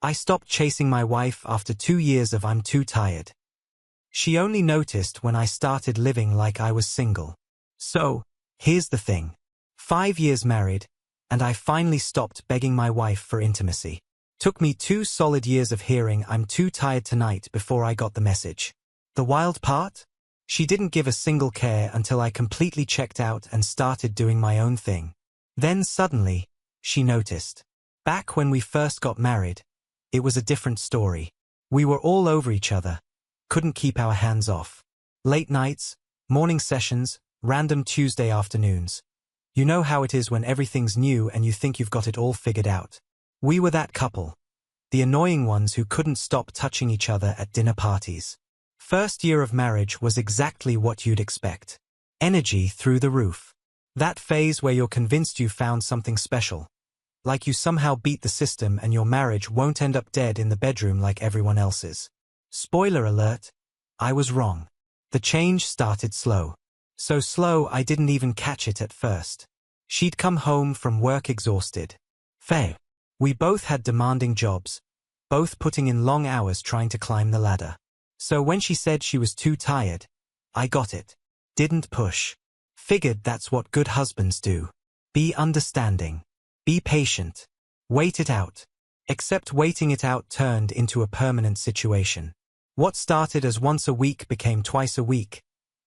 I stopped chasing my wife after 2 years of I'm too tired. She only noticed when I started living like I was single. So, here's the thing. 5 years married, and I finally stopped begging my wife for intimacy. Took me 2 solid years of hearing I'm too tired tonight before I got the message. The wild part? She didn't give a single care until I completely checked out and started doing my own thing. Then suddenly, she noticed. Back when we first got married, it was a different story. We were all over each other. Couldn't keep our hands off. Late nights, morning sessions, random Tuesday afternoons. You know how it is when everything's new and you think you've got it all figured out. We were that couple. The annoying ones who couldn't stop touching each other at dinner parties. First year of marriage was exactly what you'd expect. Energy through the roof. That phase where you're convinced you found something special. Like you somehow beat the system and your marriage won't end up dead in the bedroom like everyone else's. Spoiler alert, I was wrong. The change started slow. So slow I didn't even catch it at first. She'd come home from work exhausted. Fair. We both had demanding jobs, both putting in long hours trying to climb the ladder. So when she said she was too tired, I got it. Didn't push. Figured that's what good husbands do. Be understanding. Be patient. Wait it out. Except waiting it out turned into a permanent situation. What started as once a week became twice a week,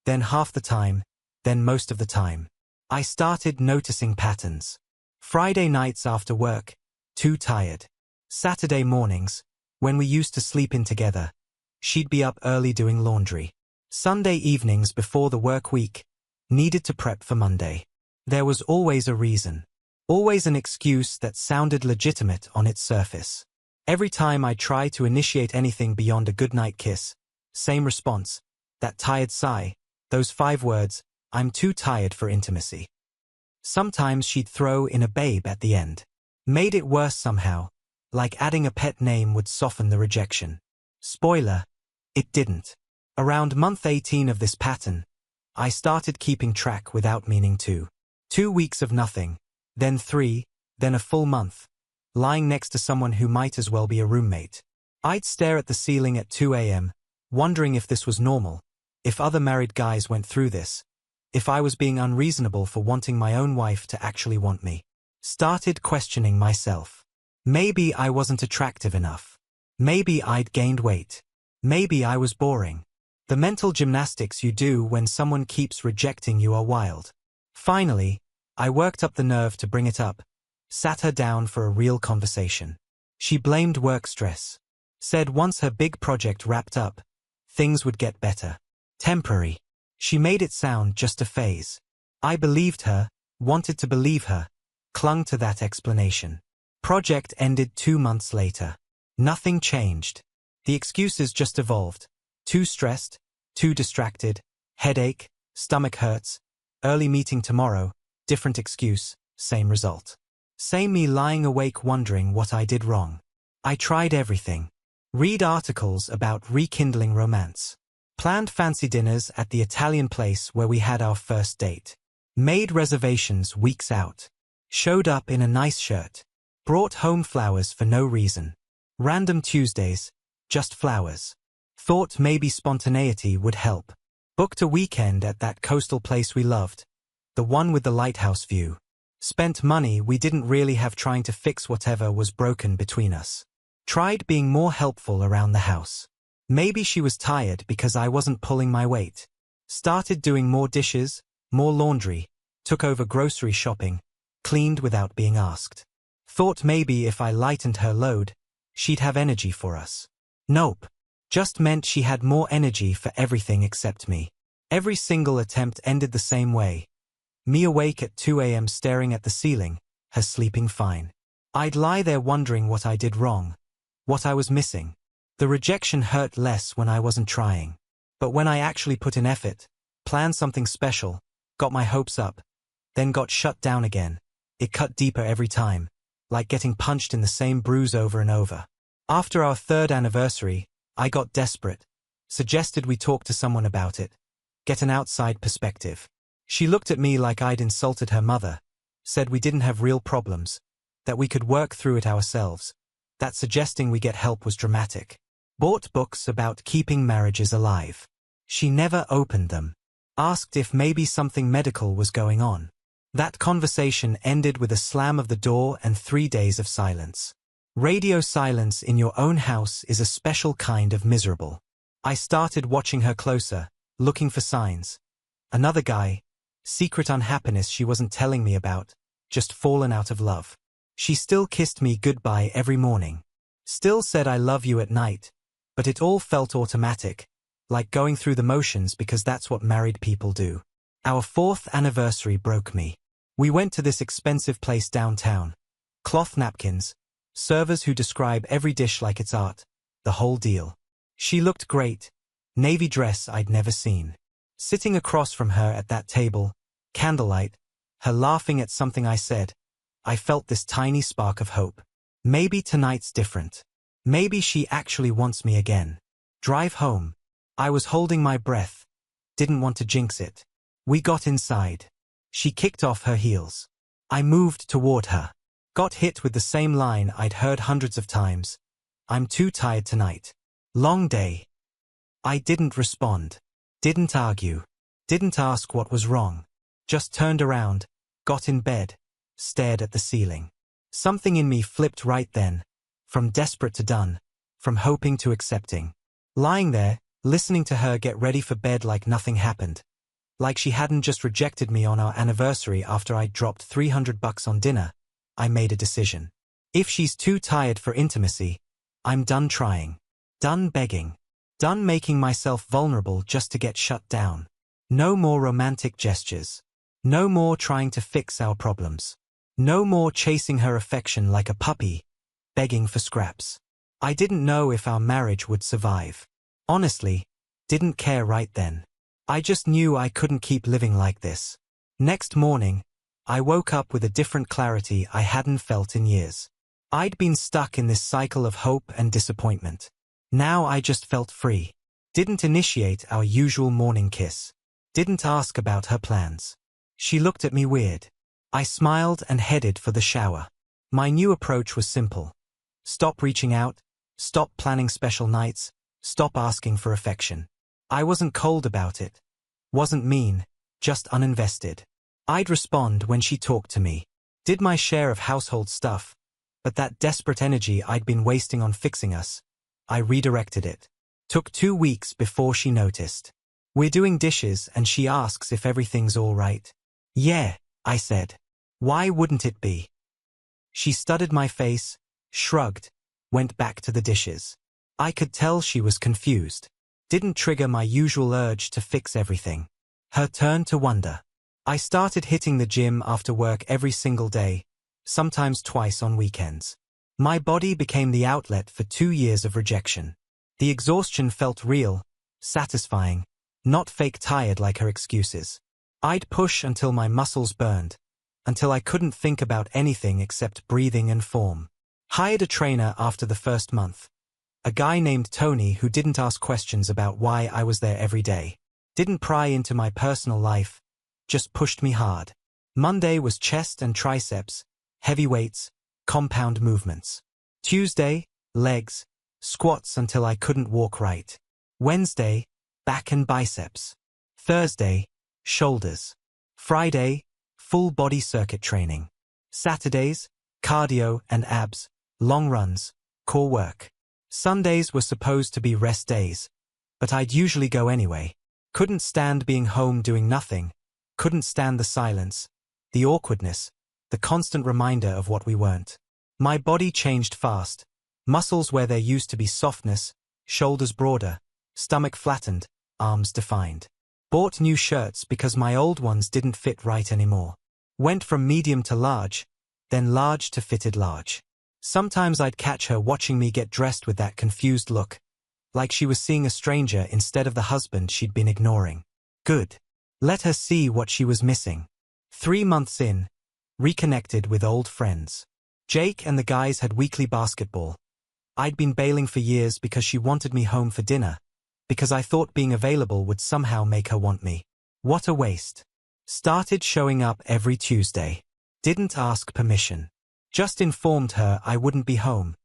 then half the time, then most of the time. I started noticing patterns. Friday nights after work, too tired. Saturday mornings, when we used to sleep in together, she'd be up early doing laundry. Sunday evenings before the work week, needed to prep for Monday. There was always a reason. Always an excuse that sounded legitimate on its surface. Every time I tried to initiate anything beyond a goodnight kiss, same response, that tired sigh, those 5 words, I'm too tired for intimacy. Sometimes she'd throw in a babe at the end. Made it worse somehow, like adding a pet name would soften the rejection. Spoiler, it didn't. Around month 18 of this pattern, I started keeping track without meaning to. 2 weeks of nothing, then 3, then a full month, lying next to someone who might as well be a roommate. I'd stare at the ceiling at 2 a.m., wondering if this was normal, if other married guys went through this, if I was being unreasonable for wanting my own wife to actually want me. Started questioning myself. Maybe I wasn't attractive enough. Maybe I'd gained weight. Maybe I was boring. The mental gymnastics you do when someone keeps rejecting you are wild. Finally, I worked up the nerve to bring it up, sat her down for a real conversation. She blamed work stress. Said once her big project wrapped up, things would get better. Temporary. She made it sound just a phase. I believed her, wanted to believe her, clung to that explanation. Project ended 2 months later. Nothing changed. The excuses just evolved. Too stressed, too distracted, headache, stomach hurts, early meeting tomorrow, different excuse, same result. Same me lying awake wondering what I did wrong. I tried everything. Read articles about rekindling romance. Planned fancy dinners at the Italian place where we had our first date. Made reservations weeks out. Showed up in a nice shirt. Brought home flowers for no reason. Random Tuesdays, just flowers. Thought maybe spontaneity would help. Booked a weekend at that coastal place we loved. The one with the lighthouse view. Spent money we didn't really have trying to fix whatever was broken between us. Tried being more helpful around the house. Maybe she was tired because I wasn't pulling my weight. Started doing more dishes, more laundry, took over grocery shopping, cleaned without being asked. Thought maybe if I lightened her load, she'd have energy for us. Nope. Just meant she had more energy for everything except me. Every single attempt ended the same way. Me awake at 2 a.m. staring at the ceiling, her sleeping fine. I'd lie there wondering what I did wrong, what I was missing. The rejection hurt less when I wasn't trying. But when I actually put in effort, planned something special, got my hopes up, then got shut down again, it cut deeper every time, like getting punched in the same bruise over and over. After our 3rd anniversary, I got desperate, suggested we talk to someone about it, get an outside perspective. She looked at me like I'd insulted her mother, said we didn't have real problems, that we could work through it ourselves. that suggesting we get help was dramatic. Bought books about keeping marriages alive. She never opened them. Asked if maybe something medical was going on. That conversation ended with a slam of the door and 3 days of silence. Radio silence in your own house is a special kind of miserable. I started watching her closer, looking for signs. Another guy, secret unhappiness she wasn't telling me about, just fallen out of love. She still kissed me goodbye every morning. Still said I love you at night, but it all felt automatic, like going through the motions because that's what married people do. Our 4th anniversary broke me. We went to this expensive place downtown. Cloth napkins, servers who describe every dish like it's art, the whole deal. She looked great, navy dress I'd never seen. Sitting across from her at that table, candlelight, her laughing at something I said, I felt this tiny spark of hope. Maybe tonight's different. Maybe she actually wants me again. Drive home. I was holding my breath. Didn't want to jinx it. We got inside. She kicked off her heels. I moved toward her. Got hit with the same line I'd heard hundreds of times. I'm too tired tonight. Long day. I didn't respond. Didn't argue. Didn't ask what was wrong. Just turned around, got in bed, stared at the ceiling. Something in me flipped right then. From desperate to done. From hoping to accepting. Lying there, listening to her get ready for bed like nothing happened. Like she hadn't just rejected me on our anniversary after I'd dropped $300 on dinner, I made a decision. If she's too tired for intimacy, I'm done trying. Done begging. Done making myself vulnerable just to get shut down. No more romantic gestures. No more trying to fix our problems. No more chasing her affection like a puppy, begging for scraps. I didn't know if our marriage would survive. Honestly, didn't care right then. I just knew I couldn't keep living like this. Next morning, I woke up with a different clarity I hadn't felt in years. I'd been stuck in this cycle of hope and disappointment. Now I just felt free. Didn't initiate our usual morning kiss. Didn't ask about her plans. She looked at me weird. I smiled and headed for the shower. My new approach was simple. Stop reaching out, stop planning special nights, stop asking for affection. I wasn't cold about it. Wasn't mean, just uninvested. I'd respond when she talked to me. Did my share of household stuff, but that desperate energy I'd been wasting on fixing us, I redirected it. Took 2 weeks before she noticed. We're doing dishes and she asks if everything's all right. Yeah, I said. Why wouldn't it be? She studied my face, shrugged, went back to the dishes. I could tell she was confused. Didn't trigger my usual urge to fix everything. Her turn to wonder. I started hitting the gym after work every single day, sometimes twice on weekends. My body became the outlet for 2 years of rejection. The exhaustion felt real, satisfying, not fake tired like her excuses. I'd push until my muscles burned, until I couldn't think about anything except breathing and form. Hired a trainer after the first month. A guy named Tony who didn't ask questions about why I was there every day. Didn't pry into my personal life, just pushed me hard. Monday was chest and triceps, heavy weights, compound movements. Tuesday, legs, squats until I couldn't walk right. Wednesday, back and biceps. Thursday, shoulders. Friday, full body circuit training. Saturdays, cardio and abs, long runs, core work. Sundays were supposed to be rest days, but I'd usually go anyway. Couldn't stand being home doing nothing. Couldn't stand the silence, the awkwardness, the constant reminder of what we weren't. My body changed fast. Muscles where there used to be softness, shoulders broader, stomach flattened, arms defined. Bought new shirts because my old ones didn't fit right anymore. Went from medium to large, then large to fitted large. Sometimes I'd catch her watching me get dressed with that confused look, like she was seeing a stranger instead of the husband she'd been ignoring. Good. Let her see what she was missing. 3 months in, reconnected with old friends. Jake and the guys had weekly basketball. I'd been bailing for years because she wanted me home for dinner, because I thought being available would somehow make her want me. What a waste. Started showing up every Tuesday. Didn't ask permission. Just informed her I wouldn't be home.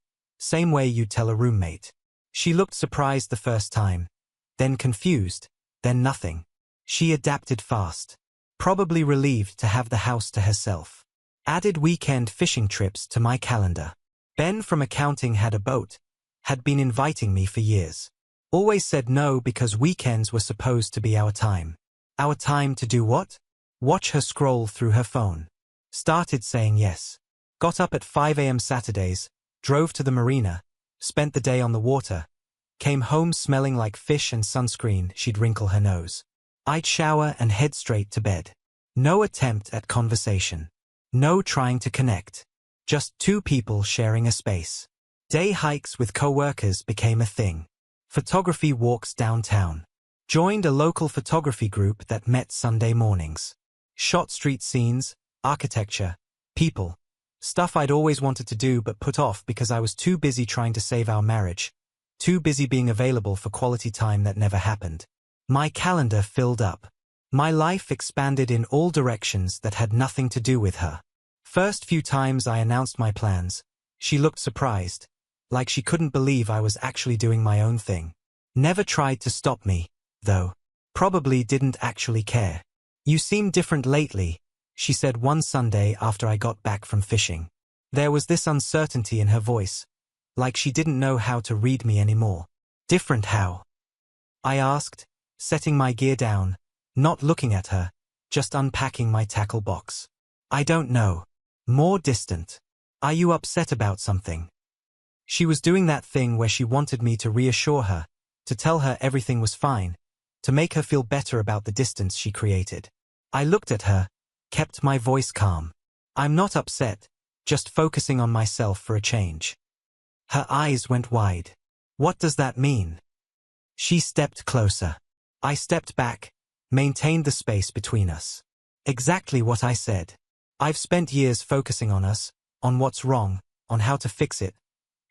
Same way you'd tell a roommate. She looked surprised the first time, then confused, then nothing. She adapted fast. Probably relieved to have the house to herself. Added weekend fishing trips to my calendar. Ben from accounting had a boat. Had been inviting me for years. Always said no because weekends were supposed to be our time. Our time to do what? Watch her scroll through her phone. Started saying yes. Got up at 5 a.m. Saturdays, drove to the marina, spent the day on the water, came home smelling like fish and sunscreen. She'd wrinkle her nose. I'd shower and head straight to bed. No attempt at conversation. No trying to connect. Just two people sharing a space. Day hikes with co-workers became a thing. Photography walks downtown. Joined a local photography group that met Sunday mornings. Shot street scenes, architecture, people. Stuff I'd always wanted to do but put off because I was too busy trying to save our marriage. Too busy being available for quality time that never happened. My calendar filled up. My life expanded in all directions that had nothing to do with her. First few times I announced my plans, she looked surprised, like she couldn't believe I was actually doing my own thing. Never tried to stop me, though. Probably didn't actually care. You seem different lately, she said one Sunday after I got back from fishing. There was this uncertainty in her voice, like she didn't know how to read me anymore. Different how? I asked, setting my gear down, not looking at her, just unpacking my tackle box. I don't know. More distant. Are you upset about something? She was doing that thing where she wanted me to reassure her, to tell her everything was fine, to make her feel better about the distance she created. I looked at her, kept my voice calm. I'm not upset, just focusing on myself for a change. Her eyes went wide. What does that mean? She stepped closer. I stepped back, maintained the space between us. Exactly what I said. I've spent years focusing on us, on what's wrong, on how to fix it,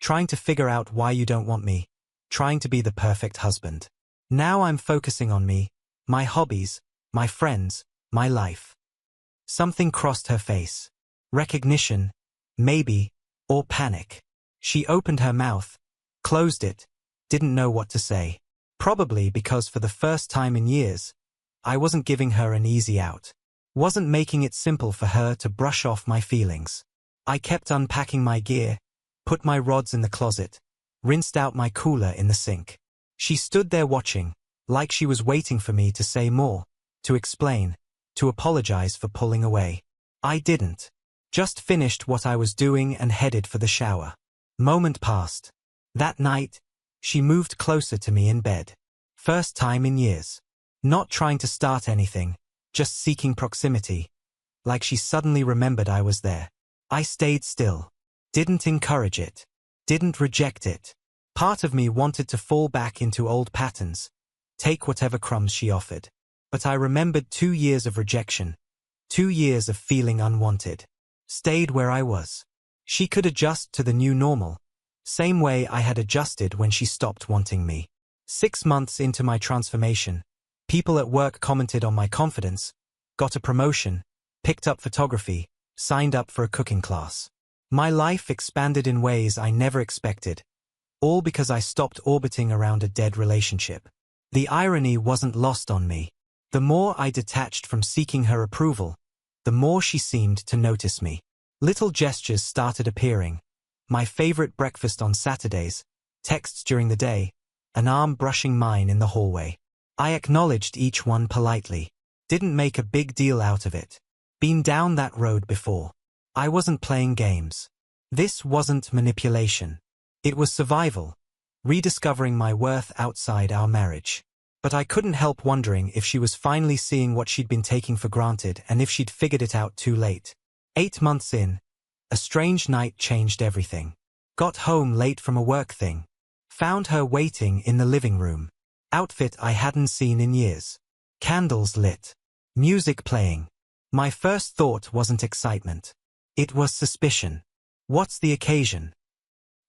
trying to figure out why you don't want me, trying to be the perfect husband. Now I'm focusing on me, my hobbies, my friends, my life. Something crossed her face. Recognition, maybe, or panic. She opened her mouth, closed it, didn't know what to say. Probably because for the first time in years, I wasn't giving her an easy out. Wasn't making it simple for her to brush off my feelings. I kept unpacking my gear, put my rods in the closet, rinsed out my cooler in the sink. She stood there watching, like she was waiting for me to say more, to explain, to apologize for pulling away. I didn't. Just finished what I was doing and headed for the shower. Moment passed. That night, she moved closer to me in bed. First time in years. Not trying to start anything, just seeking proximity. Like she suddenly remembered I was there. I stayed still. Didn't encourage it. Didn't reject it. Part of me wanted to fall back into old patterns, take whatever crumbs she offered. But I remembered 2 years of rejection, 2 years of feeling unwanted. Stayed where I was. She could adjust to the new normal, same way I had adjusted when she stopped wanting me. 6 months into my transformation, people at work commented on my confidence, got a promotion, picked up photography, signed up for a cooking class. My life expanded in ways I never expected, all because I stopped orbiting around a dead relationship. The irony wasn't lost on me. The more I detached from seeking her approval, the more she seemed to notice me. Little gestures started appearing. My favorite breakfast on Saturdays, texts during the day, an arm brushing mine in the hallway. I acknowledged each one politely. Didn't make a big deal out of it. Been down that road before. I wasn't playing games. This wasn't manipulation. It was survival, rediscovering my worth outside our marriage. But I couldn't help wondering if she was finally seeing what she'd been taking for granted and if she'd figured it out too late. 8 months in, a strange night changed everything. Got home late from a work thing. Found her waiting in the living room. Outfit I hadn't seen in years. Candles lit. Music playing. My first thought wasn't excitement. It was suspicion. What's the occasion?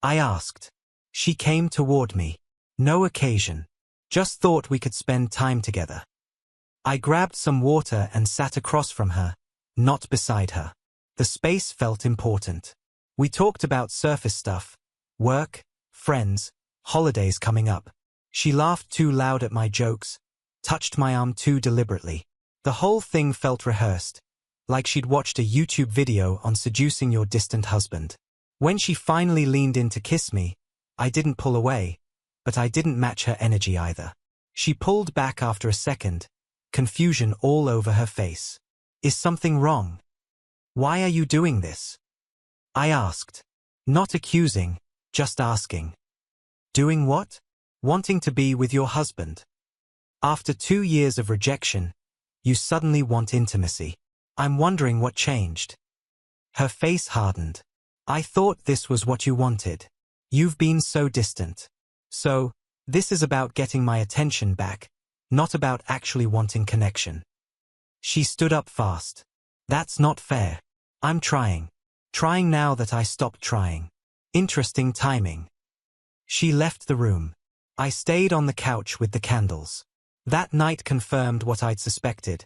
I asked. She came toward me. No occasion. Just thought we could spend time together. I grabbed some water and sat across from her, not beside her. The space felt important. We talked about surface stuff, Work, friends, holidays coming up. She laughed too loud at my jokes, touched my arm too deliberately. The whole thing felt rehearsed, like she'd watched a YouTube video on seducing your distant husband. When she finally leaned in to kiss me, I didn't pull away, but I didn't match her energy either. She pulled back after a second, confusion all over her face. Is something wrong? Why are you doing this? I asked. Not accusing, just asking. Doing what? Wanting to be with your husband. After 2 years of rejection, you suddenly want intimacy. I'm wondering what changed. Her face hardened. I thought this was what you wanted. You've been so distant. So, this is about getting my attention back, not about actually wanting connection. She stood up fast. That's not fair. I'm trying. Trying now that I stopped trying. Interesting timing. She left the room. I stayed on the couch with the candles. That night confirmed what I'd suspected.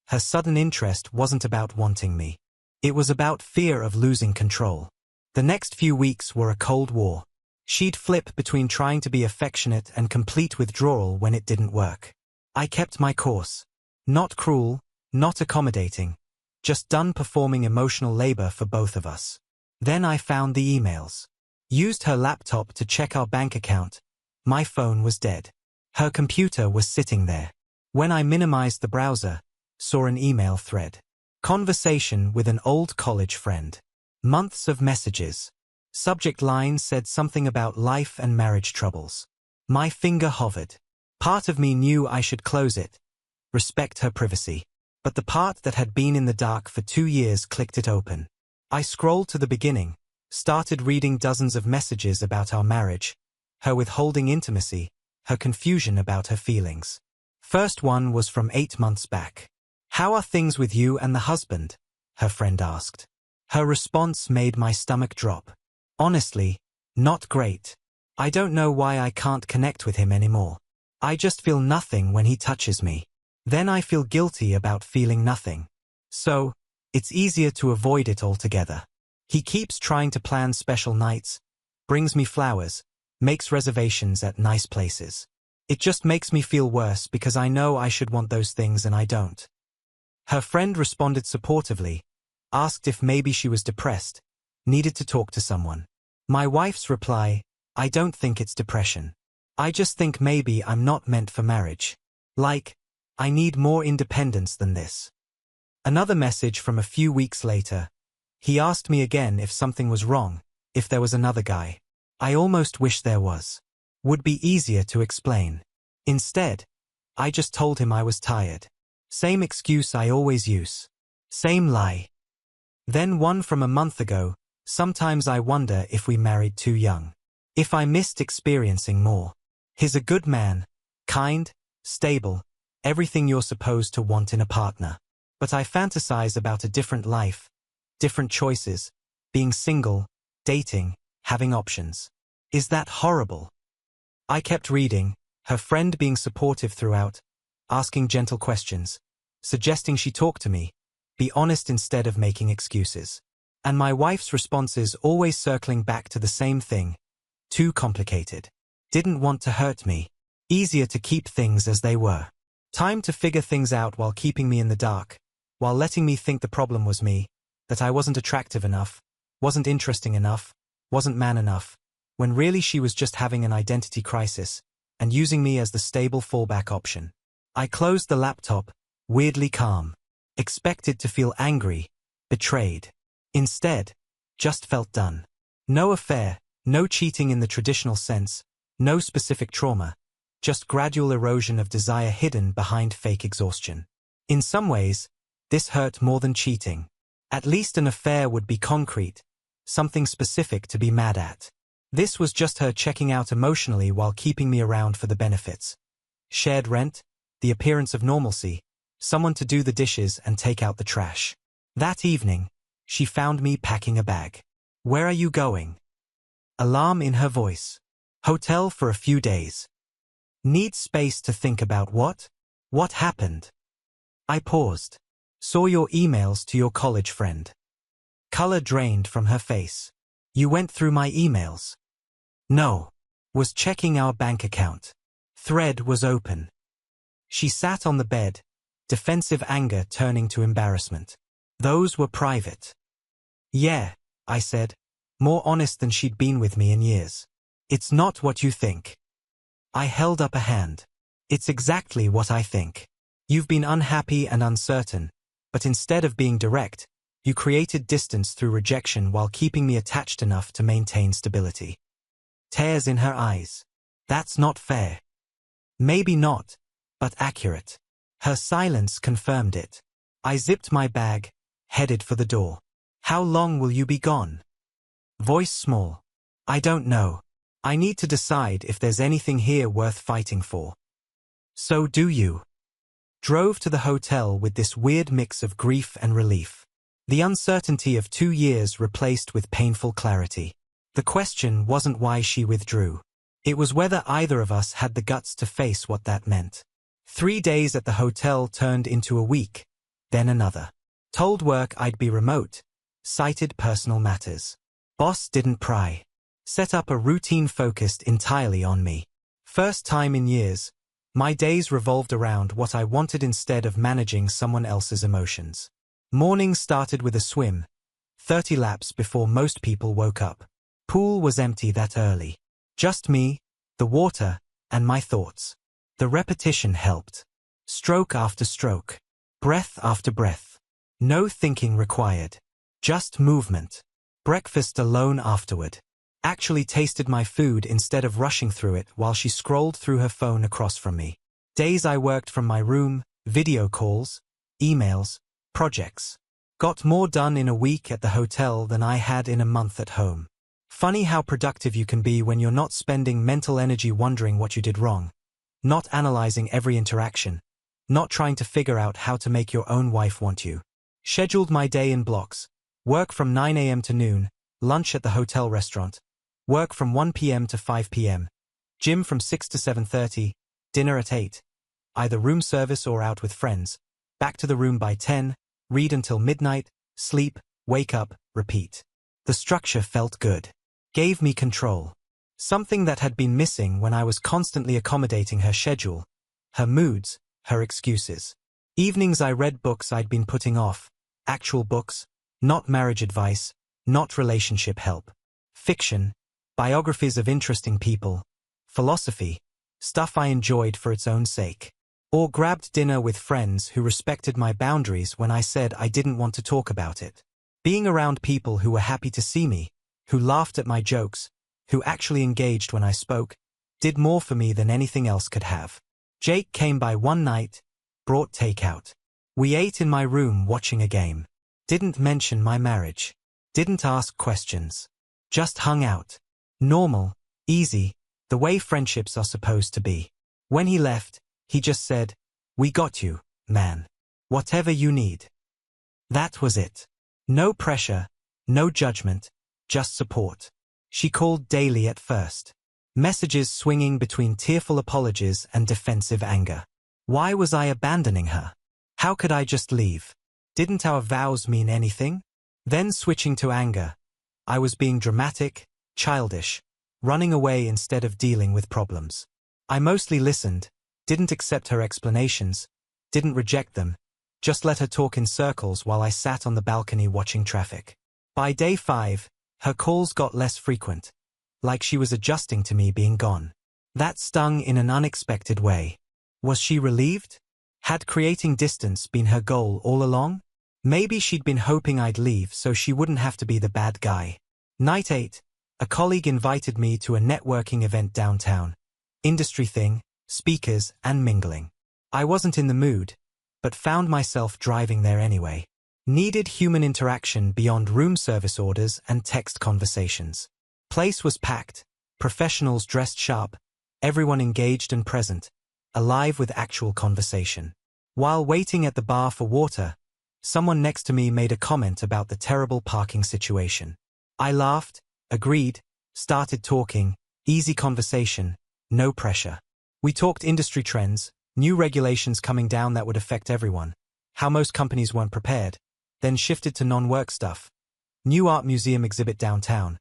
Her sudden interest wasn't about wanting me. It was about fear of losing control. The next few weeks were a cold war. She'd flip between trying to be affectionate and complete withdrawal when it didn't work. I kept my course. Not cruel, not accommodating, just done performing emotional labor for both of us. Then I found the emails. Used her laptop to check our bank account. My phone was dead. Her computer was sitting there. When I minimized the browser, saw an email thread. Conversation with an old college friend. Months of messages. Subject line said something about life and marriage troubles. My finger hovered. Part of me knew I should close it. Respect her privacy. But the part that had been in the dark for 2 years clicked it open. I scrolled to the beginning, started reading dozens of messages about our marriage, her withholding intimacy, her confusion about her feelings. First one was from 8 months back. How are things with you and the husband? Her friend asked. Her response made my stomach drop. Honestly, not great. I don't know why I can't connect with him anymore. I just feel nothing when he touches me. Then I feel guilty about feeling nothing. So, it's easier to avoid it altogether. He keeps trying to plan special nights, brings me flowers, makes reservations at nice places. It just makes me feel worse because I know I should want those things and I don't. Her friend responded supportively, asked if maybe she was depressed, needed to talk to someone. My wife's reply, I don't think it's depression. I just think maybe I'm not meant for marriage. Like, I need more independence than this. Another message from a few weeks later. He asked me again if something was wrong, if there was another guy. I almost wish there was. Would be easier to explain. Instead, I just told him I was tired. Same excuse I always use. Same lie. Then one from a month ago, sometimes I wonder if we married too young. If I missed experiencing more. He's a good man, kind, stable, everything you're supposed to want in a partner. But I fantasize about a different life, different choices, being single, dating, having options. Is that horrible? I kept reading, her friend being supportive throughout, asking gentle questions, suggesting she talk to me, be honest instead of making excuses. And my wife's responses always circling back to the same thing. Too complicated. Didn't want to hurt me. Easier to keep things as they were. Time to figure things out while keeping me in the dark, while letting me think the problem was me, that I wasn't attractive enough, wasn't interesting enough, wasn't man enough, when really she was just having an identity crisis, and using me as the stable fallback option. I closed the laptop, weirdly calm. Expected to feel angry, betrayed. Instead, just felt done. No affair, no cheating in the traditional sense, no specific trauma, just gradual erosion of desire hidden behind fake exhaustion. In some ways, this hurt more than cheating. At least an affair would be concrete, something specific to be mad at. This was just her checking out emotionally while keeping me around for the benefits. Shared rent, the appearance of normalcy, someone to do the dishes and take out the trash. That evening, she found me packing a bag. Where are you going? Alarm in her voice. Hotel for a few days. Need space to think about what? What happened? I paused. Saw your emails to your college friend. Color drained from her face. You went through my emails. No. Was checking our bank account. Thread was open. She sat on the bed, defensive anger turning to embarrassment. Those were private. Yeah, I said, more honest than she'd been with me in years. It's not what you think. I held up a hand. It's exactly what I think. You've been unhappy and uncertain, but instead of being direct, you created distance through rejection while keeping me attached enough to maintain stability. Tears in her eyes. That's not fair. Maybe not, but accurate. Her silence confirmed it. I zipped my bag, headed for the door. How long will you be gone? Voice small. I don't know. I need to decide if there's anything here worth fighting for. So do you. Drove to the hotel with this weird mix of grief and relief. The uncertainty of 2 years replaced with painful clarity. The question wasn't why she withdrew. It was whether either of us had the guts to face what that meant. 3 days at the hotel turned into a week, then another. Told work I'd be remote. Cited personal matters. Boss didn't pry. Set up a routine focused entirely on me. First time in years, my days revolved around what I wanted instead of managing someone else's emotions. Mornings started with a swim, 30 laps before most people woke up. Pool was empty that early. Just me, the water, and my thoughts. The repetition helped. Stroke after stroke. Breath after breath. No thinking required. Just movement. Breakfast alone afterward. Actually tasted my food instead of rushing through it while she scrolled through her phone across from me. Days I worked from my room, video calls, emails, projects. Got more done in a week at the hotel than I had in a month at home. Funny how productive you can be when you're not spending mental energy wondering what you did wrong, not analyzing every interaction, not trying to figure out how to make your own wife want you. Scheduled my day in blocks. Work from 9 a.m. to noon, lunch at the hotel restaurant. Work from 1 p.m. to 5 p.m. Gym from 6 to 7:30, dinner at 8. Either room service or out with friends. Back to the room by 10, read until midnight, sleep, wake up, repeat. The structure felt good. Gave me control. Something that had been missing when I was constantly accommodating her schedule, her moods, her excuses. Evenings I read books I'd been putting off. Actual books, not marriage advice, not relationship help. Fiction, biographies of interesting people, philosophy, stuff I enjoyed for its own sake. Or grabbed dinner with friends who respected my boundaries when I said I didn't want to talk about it. Being around people who were happy to see me, who laughed at my jokes, who actually engaged when I spoke, did more for me than anything else could have. Jake came by one night, brought takeout. We ate in my room watching a game. Didn't mention my marriage. Didn't ask questions. Just hung out. Normal, easy, the way friendships are supposed to be. When he left, he just said, "We got you, man. Whatever you need." That was it. No pressure, no judgment, just support. She called daily at first. Messages swinging between tearful apologies and defensive anger. Why was I abandoning her? How could I just leave? Didn't our vows mean anything? Then switching to anger. I was being dramatic, childish, running away instead of dealing with problems. I mostly listened, didn't accept her explanations, didn't reject them, just let her talk in circles while I sat on the balcony watching traffic. By day 5, her calls got less frequent, like she was adjusting to me being gone. That stung in an unexpected way. Was she relieved? Had creating distance been her goal all along? Maybe she'd been hoping I'd leave so she wouldn't have to be the bad guy. Night 8, a colleague invited me to a networking event downtown. Industry thing, speakers, and mingling. I wasn't in the mood, but found myself driving there anyway. Needed human interaction beyond room service orders and text conversations. Place was packed, professionals dressed sharp, everyone engaged and present, alive with actual conversation. While waiting at the bar for water, someone next to me made a comment about the terrible parking situation. I laughed, agreed, started talking, easy conversation, no pressure. We talked industry trends, new regulations coming down that would affect everyone, how most companies weren't prepared, then shifted to non-work stuff. New art museum exhibit downtown.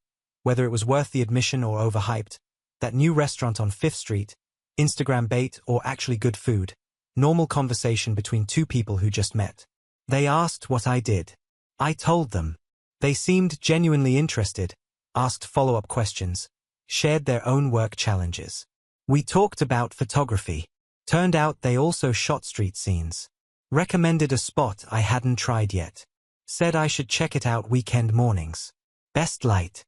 whether it was worth the admission or overhyped, that new restaurant on 5th Street, Instagram bait or actually good food, normal conversation between two people who just met. They asked what I did. I told them. They seemed genuinely interested, asked follow-up questions, shared their own work challenges. We talked about photography. Turned out they also shot street scenes. Recommended a spot I hadn't tried yet. Said I should check it out weekend mornings. Best light.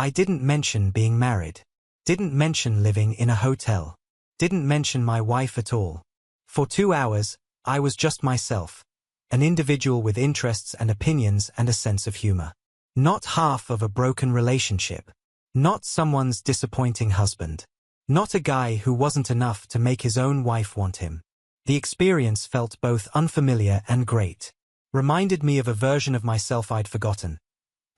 I didn't mention being married. Didn't mention living in a hotel. Didn't mention my wife at all. For 2 hours, I was just myself. An individual with interests and opinions and a sense of humor. Not half of a broken relationship. Not someone's disappointing husband. Not a guy who wasn't enough to make his own wife want him. The experience felt both unfamiliar and great. Reminded me of a version of myself I'd forgotten.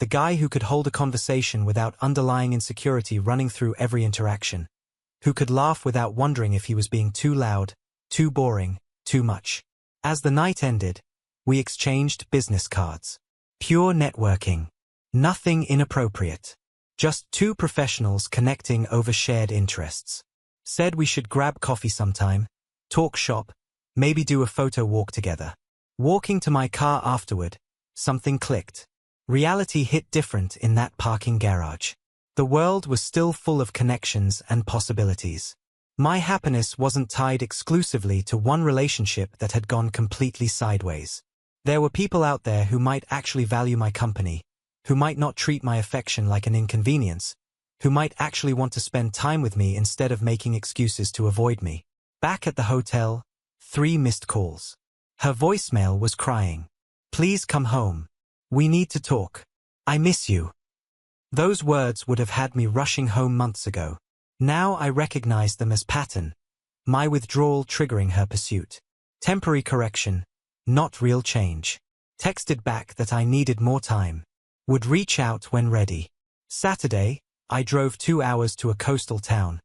The guy who could hold a conversation without underlying insecurity running through every interaction. Who could laugh without wondering if he was being too loud, too boring, too much. As the night ended, we exchanged business cards. Pure networking. Nothing inappropriate. Just two professionals connecting over shared interests. Said we should grab coffee sometime, talk shop, maybe do a photo walk together. Walking to my car afterward, something clicked. Reality hit different in that parking garage. The world was still full of connections and possibilities. My happiness wasn't tied exclusively to one relationship that had gone completely sideways. There were people out there who might actually value my company, who might not treat my affection like an inconvenience, who might actually want to spend time with me instead of making excuses to avoid me. Back at the hotel, 3 missed calls. Her voicemail was crying. Please come home. We need to talk. I miss you. Those words would have had me rushing home months ago. Now I recognize them as pattern. My withdrawal triggering her pursuit. Temporary correction, not real change. Texted back that I needed more time. Would reach out when ready. Saturday, I drove 2 hours to a coastal town.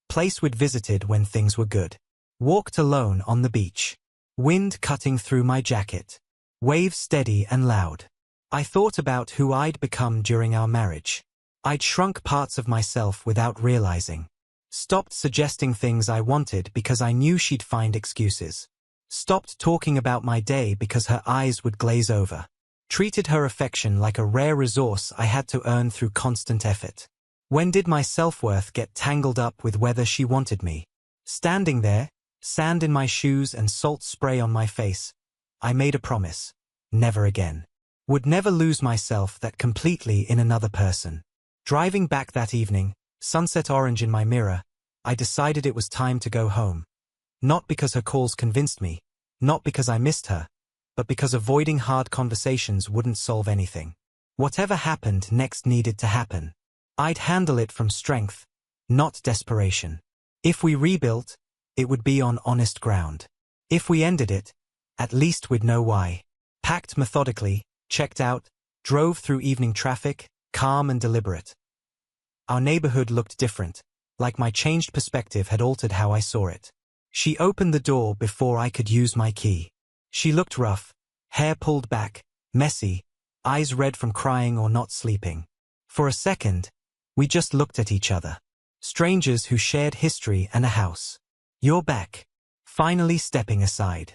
Place we'd visited when things were good. Walked alone on the beach. Wind cutting through my jacket. Waves steady and loud. I thought about who I'd become during our marriage. I'd shrunk parts of myself without realizing. Stopped suggesting things I wanted because I knew she'd find excuses. Stopped talking about my day because her eyes would glaze over. Treated her affection like a rare resource I had to earn through constant effort. When did my self-worth get tangled up with whether she wanted me? Standing there, sand in my shoes and salt spray on my face, I made a promise. Never again. Would never lose myself that completely in another person. Driving back that evening, sunset orange in my mirror, I decided it was time to go home. Not because her calls convinced me, not because I missed her, but because avoiding hard conversations wouldn't solve anything. Whatever happened next needed to happen. I'd handle it from strength, not desperation. If we rebuilt, it would be on honest ground. If we ended it, at least we'd know why. Packed methodically, checked out, drove through evening traffic, calm and deliberate. Our neighborhood looked different, like my changed perspective had altered how I saw it. She opened the door before I could use my key. She looked rough, hair pulled back, messy, eyes red from crying or not sleeping. For a second, we just looked at each other. Strangers who shared history and a house. You're back. Finally stepping aside.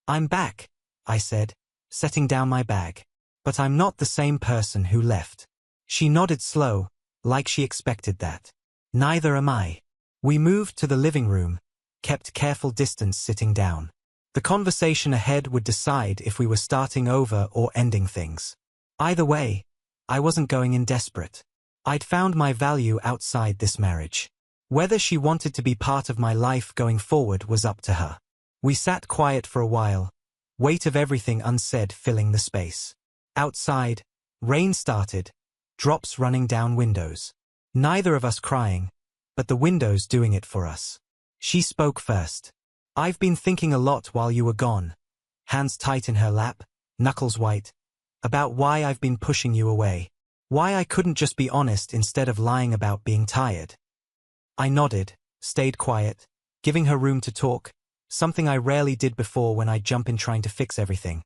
I'm back, I said, setting down my bag. But I'm not the same person who left. She nodded slow, like she expected that. Neither am I. We moved to the living room, kept careful distance sitting down. The conversation ahead would decide if we were starting over or ending things. Either way, I wasn't going in desperate. I'd found my value outside this marriage. Whether she wanted to be part of my life going forward was up to her. We sat quiet for a while, weight of everything unsaid filling the space. Outside, rain started, drops running down windows. Neither of us crying, but the windows doing it for us. She spoke first. I've been thinking a lot while you were gone, hands tight in her lap, knuckles white, about why I've been pushing you away. Why I couldn't just be honest instead of lying about being tired. I nodded, stayed quiet, giving her room to talk, something I rarely did before when I'd jump in trying to fix everything.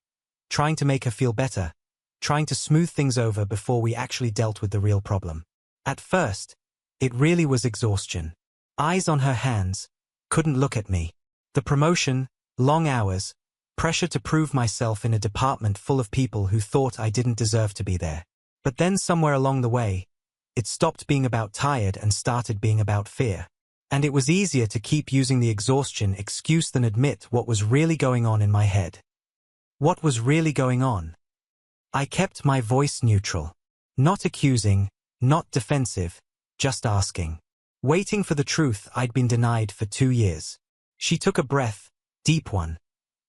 Trying to make her feel better, trying to smooth things over before we actually dealt with the real problem. At first, it really was exhaustion. Eyes on her hands, couldn't look at me. The promotion, long hours, pressure to prove myself in a department full of people who thought I didn't deserve to be there. But then somewhere along the way, it stopped being about tired and started being about fear. And it was easier to keep using the exhaustion excuse than admit what was really going on in my head. What was really going on? I kept my voice neutral. Not accusing, not defensive, just asking. Waiting for the truth I'd been denied for 2 years. She took a breath, deep one,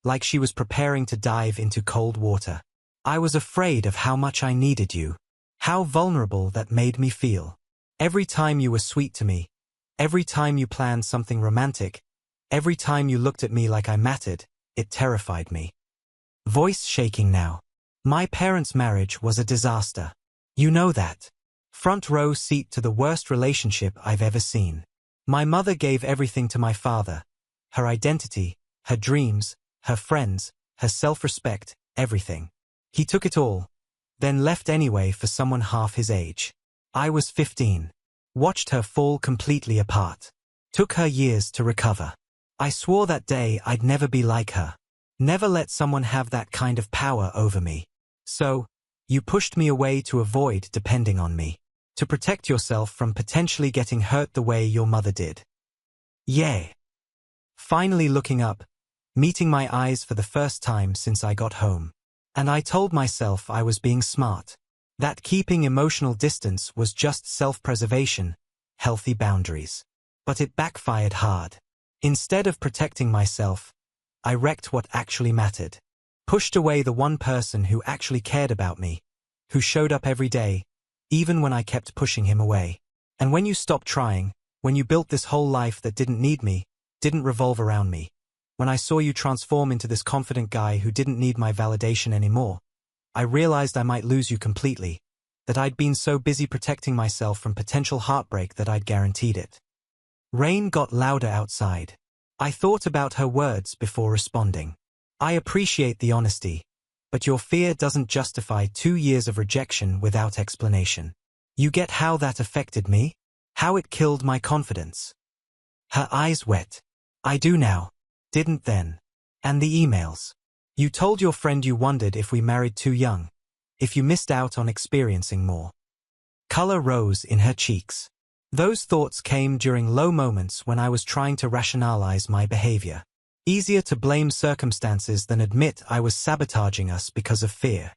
like she was preparing to dive into cold water. I was afraid of how much I needed you. How vulnerable that made me feel. Every time you were sweet to me, every time you planned something romantic, every time you looked at me like I mattered, it terrified me. Voice shaking now. My parents' marriage was a disaster. You know that. Front row seat to the worst relationship I've ever seen. My mother gave everything to my father. Her identity, her dreams, her friends, her self-respect, everything. He took it all, then left anyway for someone half his age. I was 15. Watched her fall completely apart. Took her years to recover. I swore that day I'd never be like her. Never let someone have that kind of power over me. So, you pushed me away to avoid depending on me. To protect yourself from potentially getting hurt the way your mother did. Yay. Finally looking up, meeting my eyes for the first time since I got home. And I told myself I was being smart. That keeping emotional distance was just self-preservation, healthy boundaries. But it backfired hard. Instead of protecting myself, I wrecked what actually mattered. Pushed away the one person who actually cared about me, who showed up every day, even when I kept pushing him away. And when you stopped trying, when you built this whole life that didn't need me, didn't revolve around me, when I saw you transform into this confident guy who didn't need my validation anymore, I realized I might lose you completely, that I'd been so busy protecting myself from potential heartbreak that I'd guaranteed it. Rain got louder outside. I thought about her words before responding. I appreciate the honesty, but your fear doesn't justify 2 years of rejection without explanation. You get how that affected me? How it killed my confidence? Her eyes wet. I do now. Didn't then. And the emails. You told your friend you wondered if we married too young, if you missed out on experiencing more. Color rose in her cheeks. Those thoughts came during low moments when I was trying to rationalize my behavior. Easier to blame circumstances than admit I was sabotaging us because of fear.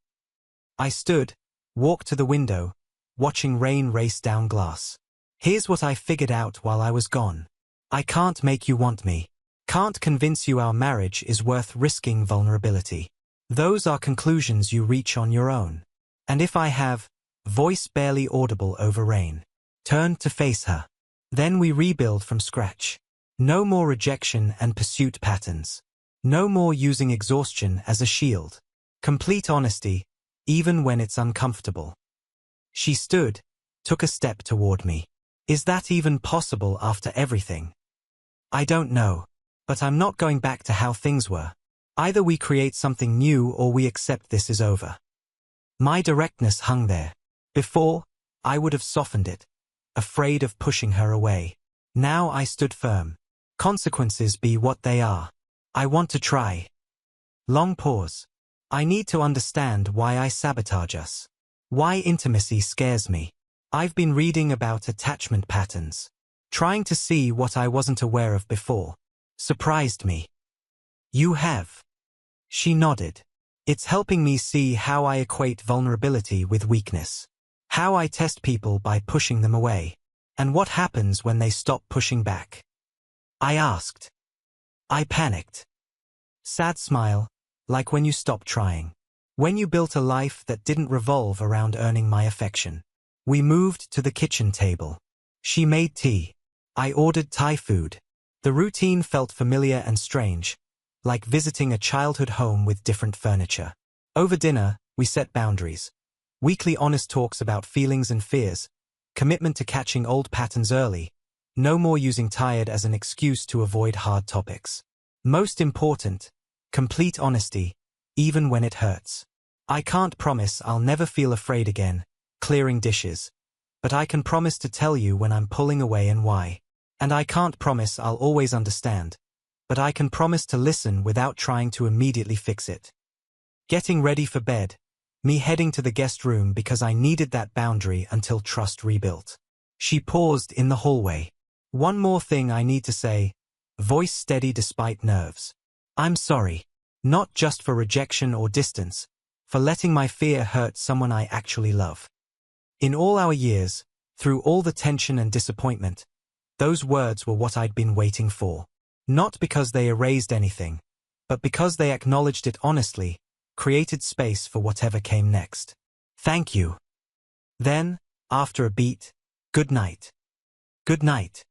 I stood, walked to the window, watching rain race down glass. Here's what I figured out while I was gone. I can't make you want me. Can't convince you our marriage is worth risking vulnerability. Those are conclusions you reach on your own. And if I have, voice barely audible over rain, turned to face her. Then we rebuild from scratch. No more rejection and pursuit patterns. No more using exhaustion as a shield. Complete honesty, even when it's uncomfortable. She stood, took a step toward me. Is that even possible after everything? I don't know. But I'm not going back to how things were. Either we create something new or we accept this is over. My directness hung there. Before, I would have softened it, afraid of pushing her away. Now I stood firm. Consequences be what they are. I want to try. Long pause. I need to understand why I sabotage us. Why intimacy scares me. I've been reading about attachment patterns. Trying to see what I wasn't aware of before. Surprised me. You have. She nodded. It's helping me see how I equate vulnerability with weakness. How I test people by pushing them away. And what happens when they stop pushing back. I asked. I panicked. Sad smile, like when you stopped trying. When you built a life that didn't revolve around earning my affection. We moved to the kitchen table. She made tea. I ordered Thai food. The routine felt familiar and strange, like visiting a childhood home with different furniture. Over dinner, we set boundaries. Weekly honest talks about feelings and fears, commitment to catching old patterns early, no more using tired as an excuse to avoid hard topics. Most important, complete honesty, even when it hurts. I can't promise I'll never feel afraid again, clearing dishes, but I can promise to tell you when I'm pulling away and why. And I can't promise I'll always understand, but I can promise to listen without trying to immediately fix it. Getting ready for bed, me heading to the guest room because I needed that boundary until trust rebuilt. She paused in the hallway. One more thing I need to say, voice steady despite nerves. I'm sorry. Not just for rejection or distance, for letting my fear hurt someone I actually love. In all our years, through all the tension and disappointment, those words were what I'd been waiting for. Not because they erased anything, but because they acknowledged it honestly, created space for whatever came next. Thank you. Then, after a beat, good night. Good night.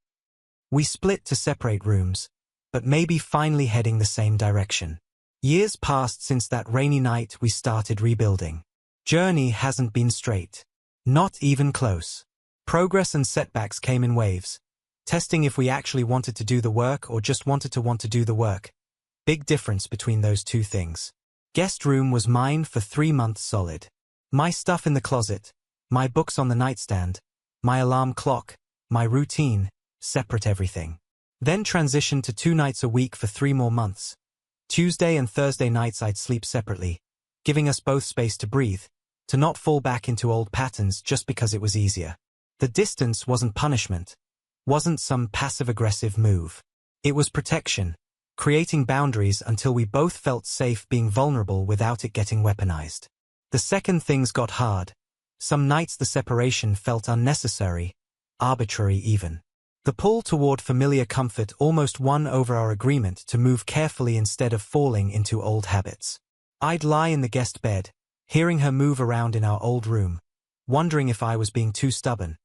We split to separate rooms, but maybe finally heading the same direction. Years passed since that rainy night we started rebuilding. Journey hasn't been straight. Not even close. Progress and setbacks came in waves, testing if we actually wanted to do the work or just wanted to want to do the work. Big difference between those two things. Guest room was mine for 3 months solid. My stuff in the closet, my books on the nightstand, my alarm clock, my routine, separate everything. Then transitioned to 2 nights a week for 3 more months. Tuesday and Thursday nights I'd sleep separately, giving us both space to breathe, to not fall back into old patterns just because it was easier. The distance wasn't punishment, wasn't some passive-aggressive move. It was protection, creating boundaries until we both felt safe being vulnerable without it getting weaponized. The second things got hard. Some nights the separation felt unnecessary, arbitrary even. The pull toward familiar comfort almost won over our agreement to move carefully instead of falling into old habits. I'd lie in the guest bed, hearing her move around in our old room, wondering if I was being too stubborn,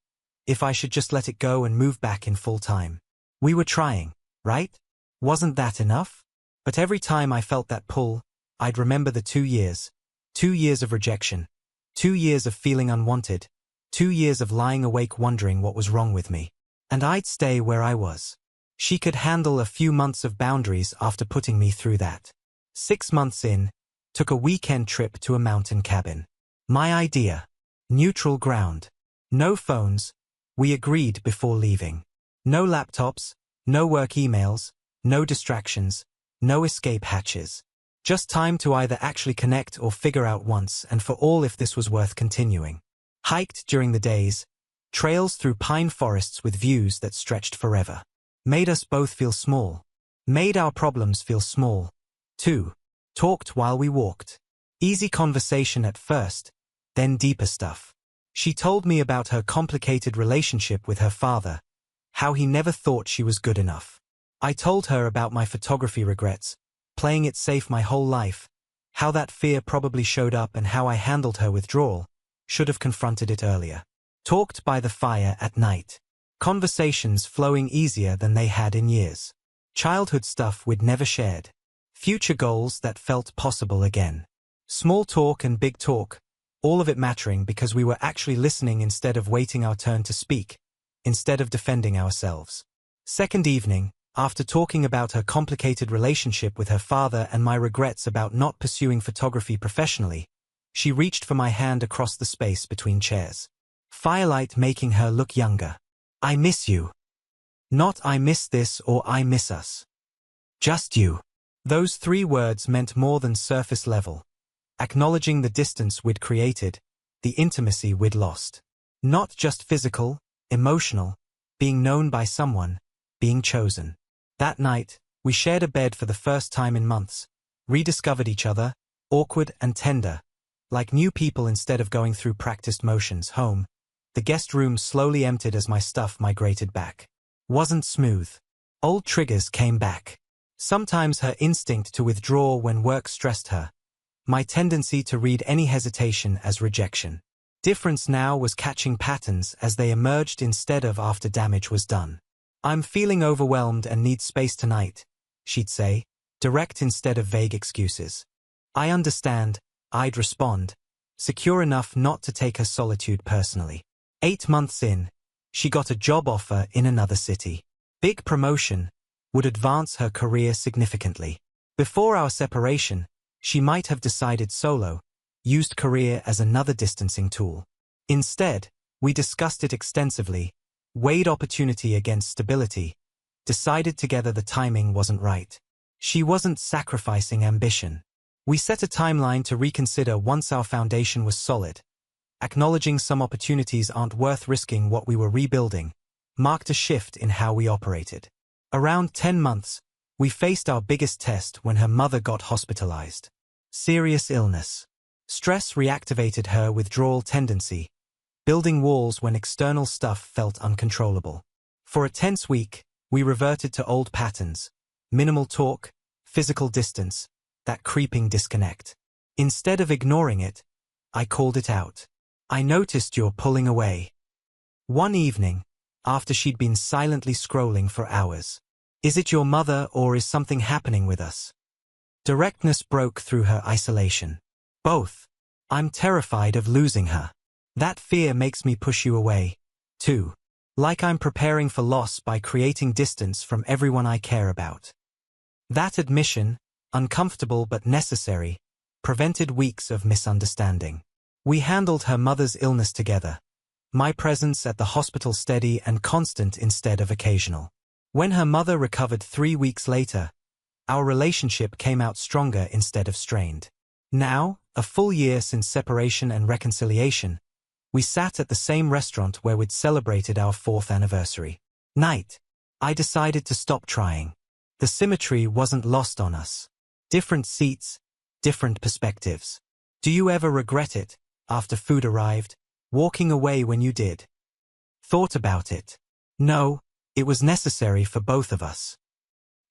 if I should just let it go and move back in full time. We were trying, right? Wasn't that enough? But every time I felt that pull, I'd remember the 2 years. 2 years of rejection. 2 years of feeling unwanted. 2 years of lying awake wondering what was wrong with me. And I'd stay where I was. She could handle a few months of boundaries after putting me through that. 6 months in, took a weekend trip to a mountain cabin. My idea. Neutral ground. No phones. We agreed before leaving. No laptops, no work emails, no distractions, no escape hatches. Just time to either actually connect or figure out once and for all if this was worth continuing. Hiked during the days, trails through pine forests with views that stretched forever. Made us both feel small. Made our problems feel small, too. Talked while we walked. Easy conversation at first, then deeper stuff. She told me about her complicated relationship with her father, how he never thought she was good enough. I told her about my photography regrets, playing it safe my whole life, how that fear probably showed up and how I handled her withdrawal, should have confronted it earlier. Talked by the fire at night. Conversations flowing easier than they had in years. Childhood stuff we'd never shared. Future goals that felt possible again. Small talk and big talk, all of it mattering because we were actually listening instead of waiting our turn to speak, instead of defending ourselves. Second evening, after talking about her complicated relationship with her father and my regrets about not pursuing photography professionally, she reached for my hand across the space between chairs. Firelight making her look younger. I miss you. Not I miss this or I miss us. Just you. Those 3 words meant more than surface level. Acknowledging the distance we'd created, the intimacy we'd lost. Not just physical, emotional, being known by someone, being chosen. That night, we shared a bed for the first time in months, rediscovered each other, awkward and tender, like new people instead of going through practiced motions. Home. The guest room slowly emptied as my stuff migrated back. Wasn't smooth. Old triggers came back. Sometimes her instinct to withdraw when work stressed her. My tendency to read any hesitation as rejection. Difference now was catching patterns as they emerged instead of after damage was done. I'm feeling overwhelmed and need space tonight, she'd say, direct instead of vague excuses. I understand, I'd respond, secure enough not to take her solitude personally. 8 months in, she got a job offer in another city. Big promotion, would advance her career significantly. Before our separation, she might have decided solo, used career as another distancing tool. Instead, We discussed it extensively, weighed opportunity against stability, decided together the timing wasn't right. She wasn't sacrificing ambition. We set a timeline to reconsider once our foundation was solid. Acknowledging some opportunities aren't worth risking what we were rebuilding, marked a shift in how we operated. Around 10 months, we faced our biggest test when her mother got hospitalized. Serious illness. Stress reactivated her withdrawal tendency, building walls when external stuff felt uncontrollable. For a tense week, we reverted to old patterns: minimal talk, physical distance, that creeping disconnect. Instead of ignoring it, I called it out. I noticed you're pulling away. One evening, after she'd been silently scrolling for hours. Is it your mother or is something happening with us? Directness broke through her isolation. Both. I'm terrified of losing her. That fear makes me push you away, too. Like I'm preparing for loss by creating distance from everyone I care about. That admission, uncomfortable but necessary, prevented weeks of misunderstanding. We handled her mother's illness together. My presence at the hospital steady and constant instead of occasional. When her mother recovered 3 weeks later, our relationship came out stronger instead of strained. Now, a full year since separation and reconciliation, we sat at the same restaurant where we'd celebrated our 4th anniversary. Night. I decided to stop trying. The symmetry wasn't lost on us. Different seats, different perspectives. Do you ever regret it, after food arrived, walking away when you did? Thought about it. No, it was necessary for both of us.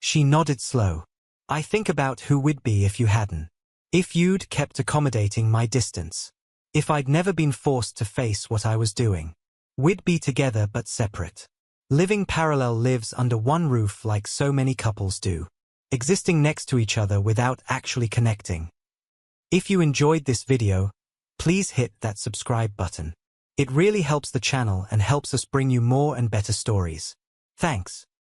She nodded slow. I think about who we'd be if you hadn't. If you'd kept accommodating my distance. If I'd never been forced to face what I was doing. We'd be together but separate. Living parallel lives under one roof like so many couples do. Existing next to each other without actually connecting. If you enjoyed this video, please hit that subscribe button. It really helps the channel and helps us bring you more and better stories. Thanks.